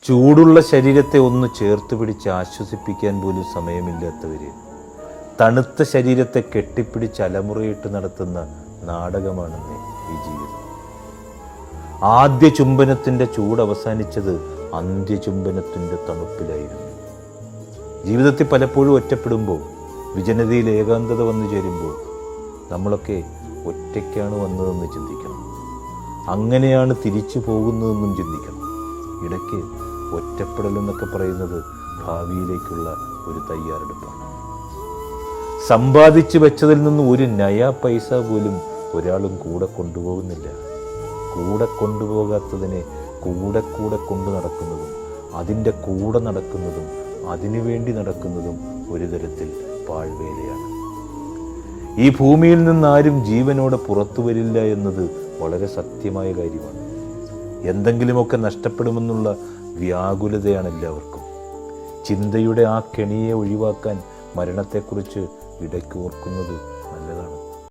ചൂടുള്ള ശരീരത്തെ ഒന്ന് ചേർത്ത് പിടിച്ച് ആശ്വസിപ്പിക്കാൻ പോലും സമയമില്ലാത്തവര് തണുത്ത ശരീരത്തെ കെട്ടിപ്പിടിച്ച് അലമുറയിട്ട് നടത്തുന്ന നാടകമാണെന്ന് ഈ ജീവിതം. ആദ്യ ചുംബനത്തിൻ്റെ ചൂട് അവസാനിച്ചത് അന്ത്യചുംബനത്തിൻ്റെ തണുപ്പിലായിരുന്നു. ജീവിതത്തിൽ പലപ്പോഴും ഒറ്റപ്പെടുമ്പോൾ, വിജനതയിൽ ഏകാന്തത വന്നു ചേരുമ്പോൾ നമ്മളൊക്കെ ഒറ്റയ്ക്കാണ് വന്നതെന്ന് ചിന്തിക്കണം. അങ്ങനെയാണ് തിരിച്ചു പോകുന്നതെന്നും ചിന്തിക്കണം. ഇടയ്ക്ക് ഒറ്റപ്പെടലെന്നൊക്കെ പറയുന്നത് ഭാവിയിലേക്കുള്ള ഒരു തയ്യാറെടുപ്പാണ്. സമ്പാദിച്ചു വെച്ചതിൽ നിന്ന് ഒരു നയാ പൈസ പോലും ഒരാളും കൂടെ കൊണ്ടുപോകുന്നില്ല. കൂടെ കൊണ്ടുപോകാത്തതിനെ കൂടെ കൊണ്ടു നടക്കുന്നതും അതിൻ്റെ കൂടെ നടക്കുന്നതും അതിനുവേണ്ടി നടക്കുന്നതും ഒരു തരത്തിൽ പാഴ്വേലയാണ്. ഈ ഭൂമിയിൽ നിന്നാരും ജീവനോടെ പുറത്തു വരില്ല എന്നത് വളരെ സത്യമായ കാര്യമാണ്. എന്തെങ്കിലുമൊക്കെ നഷ്ടപ്പെടുമെന്നുള്ള വ്യാകുലതയാണ് എല്ലാവർക്കും. ചിന്തയുടെ ആ കെണിയെ ഒഴിവാക്കാൻ മരണത്തെക്കുറിച്ച് ഇടയ്ക്ക് ഓർക്കുന്നത് നല്ലതാണ്.